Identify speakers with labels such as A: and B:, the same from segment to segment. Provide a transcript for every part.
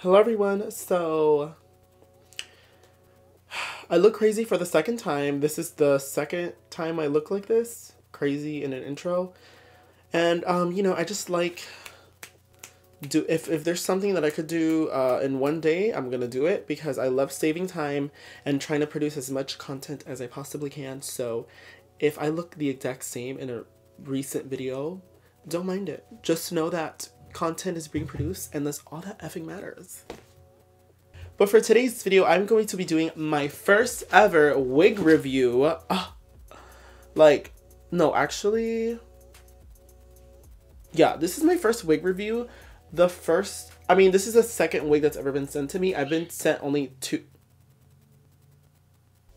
A: Hello everyone, so I look crazy for the second time. This is the second time I look like this, crazy in an intro. And I just like if there's something that I could do in one day, I'm gonna do it because I love saving time and trying to produce as much content as I possibly can. So if I look the exact same in a recent video, don't mind it. Just know that content is being produced and that's all that effing matters. But for today's video, I'm going to be doing my first ever wig review. Yeah, this is my first wig review. This is the second wig that's ever been sent to me. I've been sent only 2.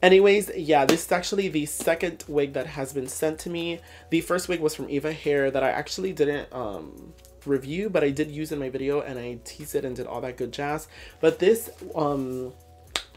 A: Anyways, yeah, this is actually the second wig that has been sent to me. The first wig was from Eva Hair that I actually didn't review, but I did use in my video and I teased it and did all that good jazz. But this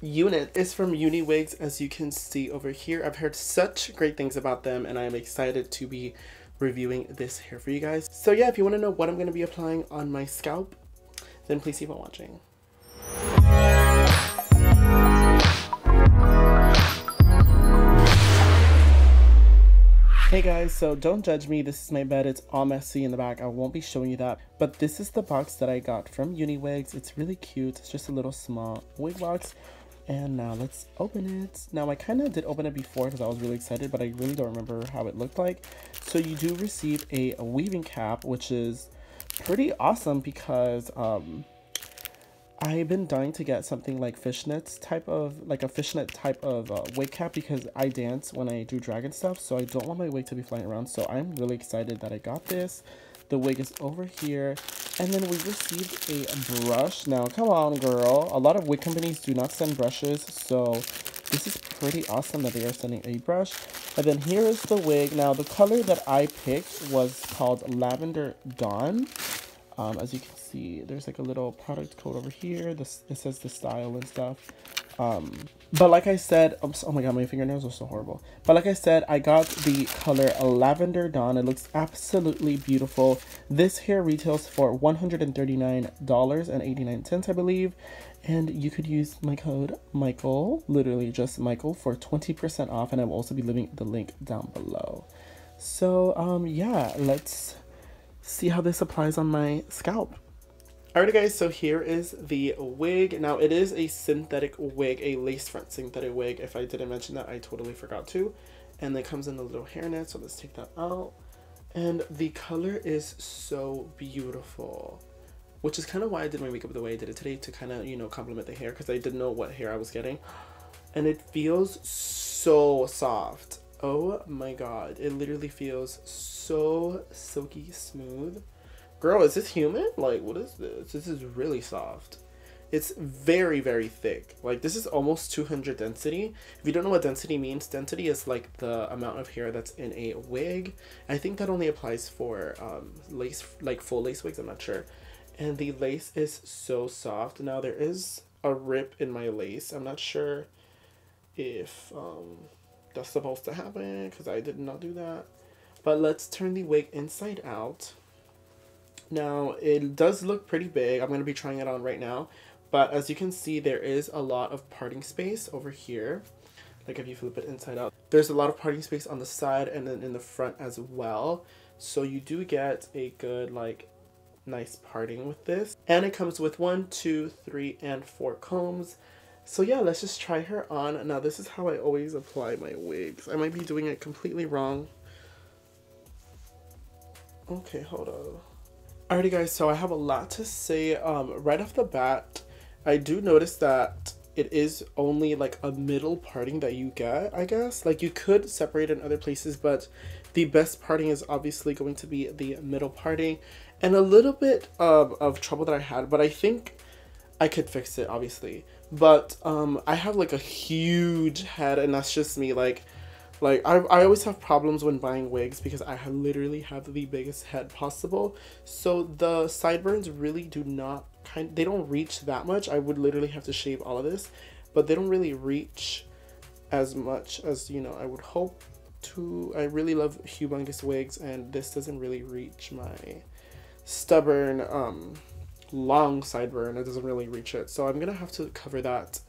A: unit is from UNI Wigs, as you can see over here. I've heard such great things about them and I'm excited to be reviewing this hair for you guys. So yeah, if you want to know what I'm going to be applying on my scalp, then please keep on watching. Hey guys, so don't judge me, this is my bed, it's all messy in the back, I won't be showing you that, but this is the box that I got from UNI Wigs. It's really cute, it's just a little small wig box, and now let's open it. Now I kind of did open it before because I was really excited, but I really don't remember how it looked like. So you do receive a weaving cap, which is pretty awesome because I've been dying to get something like fishnets type of, like a fishnet type of wig cap because I dance when I do drag and stuff, so I don't want my wig to be flying around. So I'm really excited that I got this. The wig is over here, and then we received a brush. Now come on girl, a lot of wig companies do not send brushes, so this is pretty awesome that they are sending a brush. And then here is the wig. Now the color that I picked was called Lavender Dawn. As you can see, there's like a little product code over here. It says the style and stuff. But like I said, oh my god, my fingernails are so horrible. But like I said, I got the color Lavender Dawn. It looks absolutely beautiful. This hair retails for $139.89, I believe. And you could use my code Michael, literally just Michael, for 20% off. And I will also be leaving the link down below. So, yeah, let's see how this applies on my scalp. Alrighty guys, so here is the wig. Now it is a synthetic wig, a lace front synthetic wig. If I didn't mention that, I totally forgot to. And it comes in a little hairnet, so let's take that out. And the color is so beautiful, which is kind of why I did my makeup the way I did it today, to kind of, you know, complement the hair, because I didn't know what hair I was getting. And it feels so soft. Oh my god, it literally feels so silky smooth. Girl, is this human? Like, what is this? This is really soft. It's very, very thick. Like, this is almost 200 density. If you don't know what density means, density is like the amount of hair that's in a wig. I think that only applies for lace, like full lace wigs, I'm not sure. And the lace is so soft. Now there is a rip in my lace. I'm not sure if that's supposed to happen because I did not do that. But let's turn the wig inside out. Now it does look pretty big. I'm going to be trying it on right now, but as you can see, there is a lot of parting space over here. Like if you flip it inside out, there's a lot of parting space on the side and then in the front as well. So you do get a good, like, nice parting with this. And it comes with 1, 2, 3, and 4 combs. So yeah, let's just try her on. Now this is how I always apply my wigs. I might be doing it completely wrong. Okay, hold on. Alrighty guys, so I have a lot to say. Right off the bat, I do notice that it is only like a middle parting that you get, I guess. Like you could separate in other places, but the best parting is obviously going to be the middle parting. And a little bit of trouble that I had, but I think I could fix it, obviously. But I have like a huge head, and that's just me. Like I always have problems when buying wigs because I literally have the biggest head possible. So the sideburns really do not they don't reach that much. I would literally have to shave all of this, but they don't really reach as much as, you know, I would hope to. I really love humongous wigs, and this doesn't really reach my stubborn long sideburn. It doesn't really reach it. So I'm gonna have to cover that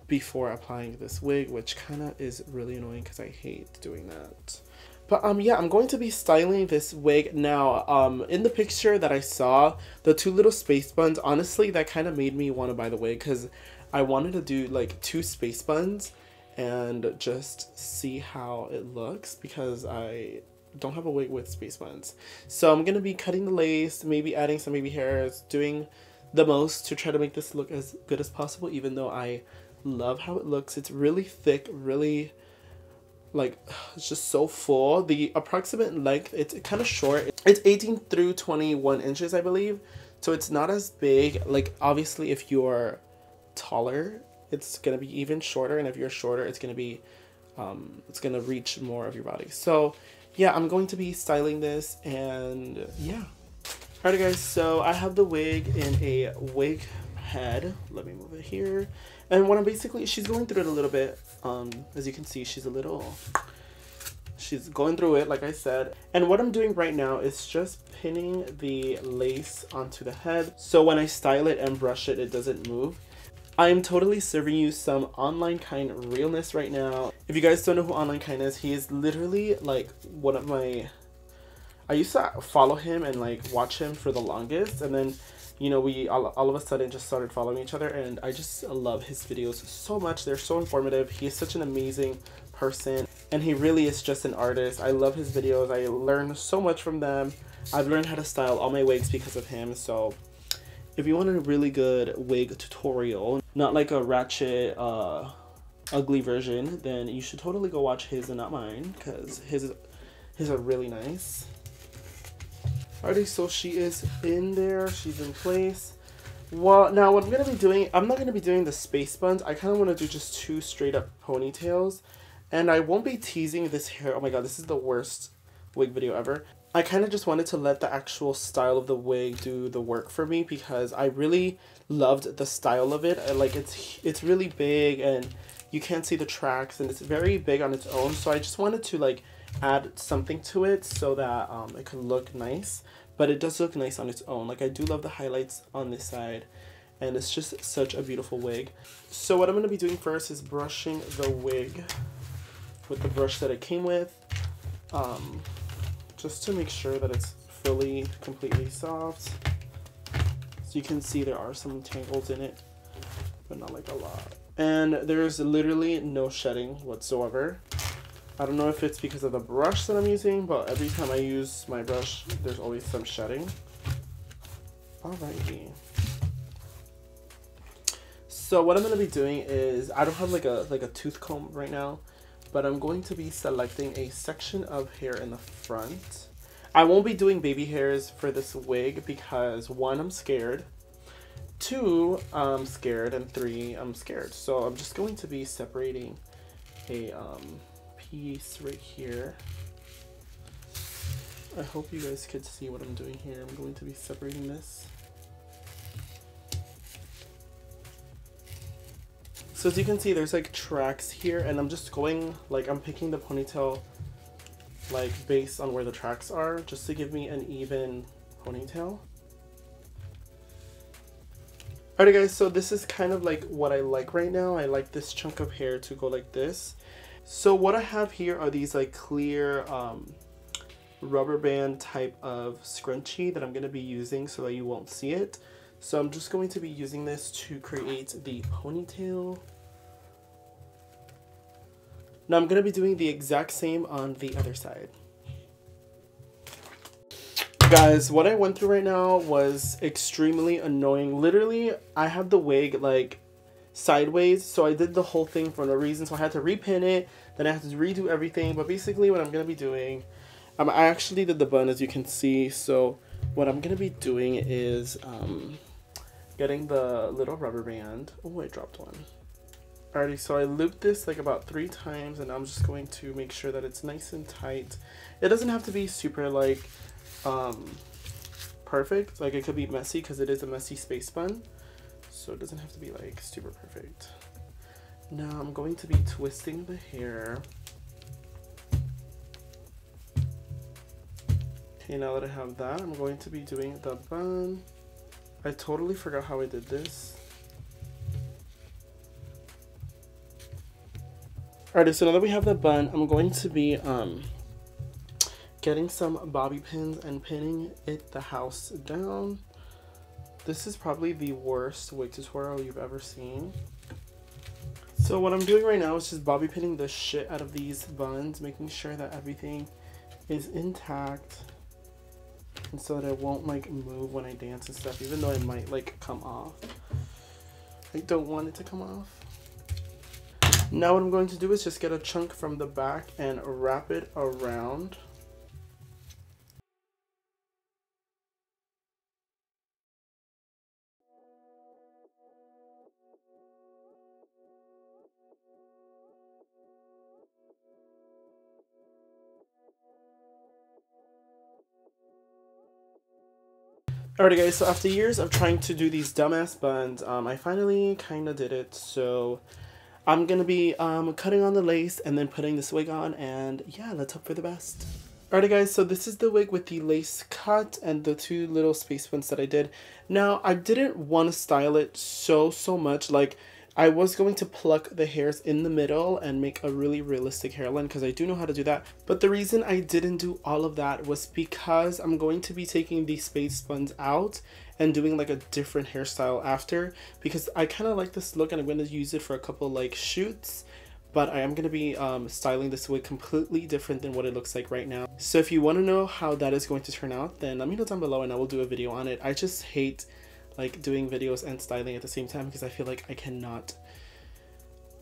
A: before applying this wig, which kind of is really annoying because I hate doing that. But yeah, I'm going to be styling this wig now. In the picture that I saw, the two little space buns, honestly, that kind of made me want to buy the wig because I wanted to do like 2 space buns and just see how it looks because I don't have a wig with space buns. So I'm gonna be cutting the lace, maybe adding some baby hairs, doing the most to try to make this look as good as possible, even though I love how it looks. It's really thick, really like, it's just so full. The approximate length, it's kind of short. It's 18 through 21 inches, I believe. So it's not as big. Like, obviously, if you're taller, it's gonna be even shorter, and if you're shorter, it's gonna be it's gonna reach more of your body. So yeah, I'm going to be styling this, and yeah. Alright guys, so I have the wig in a wig head. Let me move it here. And what I'm basically, she's going through it a little bit. As you can see, she's going through it, like I said. And what I'm doing right now is just pinning the lace onto the head, so when I style it and brush it, it doesn't move. I am totally serving you some Online Kind realness right now. If you guys don't know who Online Kind is, he is literally like one of my... I used to follow him and like watch him for the longest, and then, you know, we all of a sudden just started following each other, and I just love his videos so much. They're so informative. He is such an amazing person, and he really is just an artist. I love his videos. I learned so much from them. I've learned how to style all my wigs because of him. So if you want a really good wig tutorial, not like a ratchet ugly version, then you should totally go watch his and not mine, because his are really nice. Alrighty, so she is in there, she's in place. Well, now what I'm going to be doing, I'm not going to be doing the space buns. I kind of want to do just 2 straight up ponytails. And I won't be teasing this hair. Oh my god, this is the worst wig video ever. I kind of just wanted to let the actual style of the wig do the work for me, because I really loved the style of it. Like, it's really big and you can't see the tracks, and it's very big on its own. So I just wanted to like add something to it so that it could look nice. But it does look nice on its own. Like, I do love the highlights on this side, and it's just such a beautiful wig. So what I'm going to be doing first is brushing the wig with the brush that it came with, just to make sure that it's fully, completely soft. So you can see there are some tangles in it, but not like a lot. And there's literally no shedding whatsoever. I don't know if it's because of the brush that I'm using, but every time I use my brush, there's always some shedding. Alrighty. So what I'm going to be doing is, I don't have like a tooth comb right now, but I'm going to be selecting a section of hair in the front. I won't be doing baby hairs for this wig because 1, I'm scared. 2, I'm scared, and 3, I'm scared. So I'm just going to be separating a piece right here. I hope you guys could see what I'm doing here. I'm going to be separating this. So as you can see, there's like tracks here, and I'm just going, like, I'm picking the ponytail like based on where the tracks are, just to give me an even ponytail. Alright guys, so this is kind of like what I like right now. I like this chunk of hair to go like this. So what I have here are these like clear rubber band type of scrunchie that I'm going to be using so that you won't see it. So I'm just going to be using this to create the ponytail. Now I'm going to be doing the exact same on the other side. Guys, what I went through right now was extremely annoying. Literally, I had the wig like sideways, so I did the whole thing for no reason. So I had to repin it, then I had to redo everything. But basically what I'm going to be doing, I actually did the bun, as you can see. So what I'm going to be doing is getting the little rubber band. Oh, I dropped one. Alrighty, so I looped this like about 3 times, and I'm just going to make sure that it's nice and tight. It doesn't have to be super like perfect. Like, it could be messy because it is a messy space bun. So it doesn't have to be like super perfect. Now I'm going to be twisting the hair. Okay, now that I have that, I'm going to be doing the bun. I totally forgot how I did this. Alright, so now that we have the bun, I'm going to be getting some bobby pins and pinning it the house down. This is probably the worst wig tutorial you've ever seen. So what I'm doing right now is just bobby pinning the shit out of these buns, making sure that everything is intact, and so that it won't like move when I dance and stuff, even though it might like come off. I don't want it to come off. Now what I'm going to do is just get a chunk from the back and wrap it around. Alrighty guys, so after years of trying to do these dumbass buns, I finally kind of did it. So I'm gonna be cutting on the lace and then putting this wig on, and yeah, let's hope for the best. Alrighty guys, so this is the wig with the lace cut and the two little space buns that I did. Now, I didn't want to style it so much. Like, I was going to pluck the hairs in the middle and make a really realistic hairline because I do know how to do that. But the reason I didn't do all of that was because I'm going to be taking these space buns out and doing like a different hairstyle after, because I kind of like this look and I'm going to use it for a couple like shoots. But I am going to be styling this wig completely different than what it looks like right now. So if you want to know how that is going to turn out, then let me know down below and I will do a video on it. I just hate like doing videos and styling at the same time because I feel like I cannot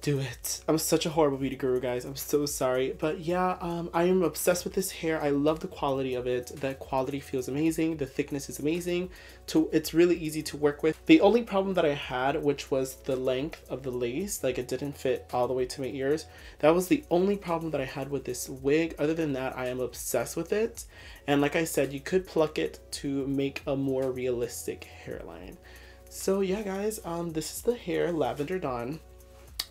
A: do it. I'm such a horrible beauty guru, guys. I'm so sorry. But yeah, I am obsessed with this hair. I love the quality of it. The quality feels amazing. The thickness is amazing. It's really easy to work with. The only problem that I had, which was the length of the lace, like it didn't fit all the way to my ears. That was the only problem that I had with this wig. Other than that, I am obsessed with it. And like I said, you could pluck it to make a more realistic hairline. So yeah, guys, this is the hair, Lavender Dawn.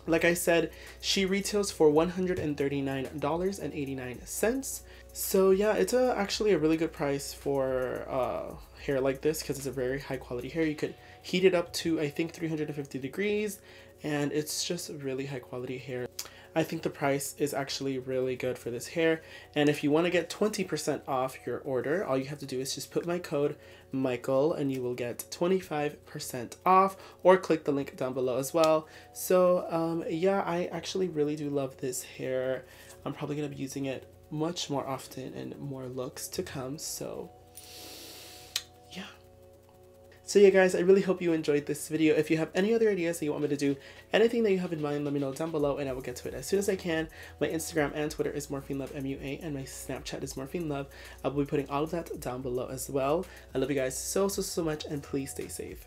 A: Like I said, she retails for $139.89. So yeah, it's actually a really good price for hair like this because it's a very high quality hair. You could heat it up to, I think, 350 degrees, and it's just really high quality hair. I think the price is actually really good for this hair. And if you want to get 20% off your order, all you have to do is just put my code Michael and you will get 25% off, or click the link down below as well. So yeah, I actually really do love this hair. I'm probably going to be using it much more often and more looks to come. So yeah. So yeah, guys, I really hope you enjoyed this video. If you have any other ideas that you want me to do, anything that you have in mind, let me know down below and I will get to it as soon as I can. My Instagram and Twitter is MorphineLove, MUA, and my Snapchat is MorphineLove. I will be putting all of that down below as well. I love you guys so much, and please stay safe.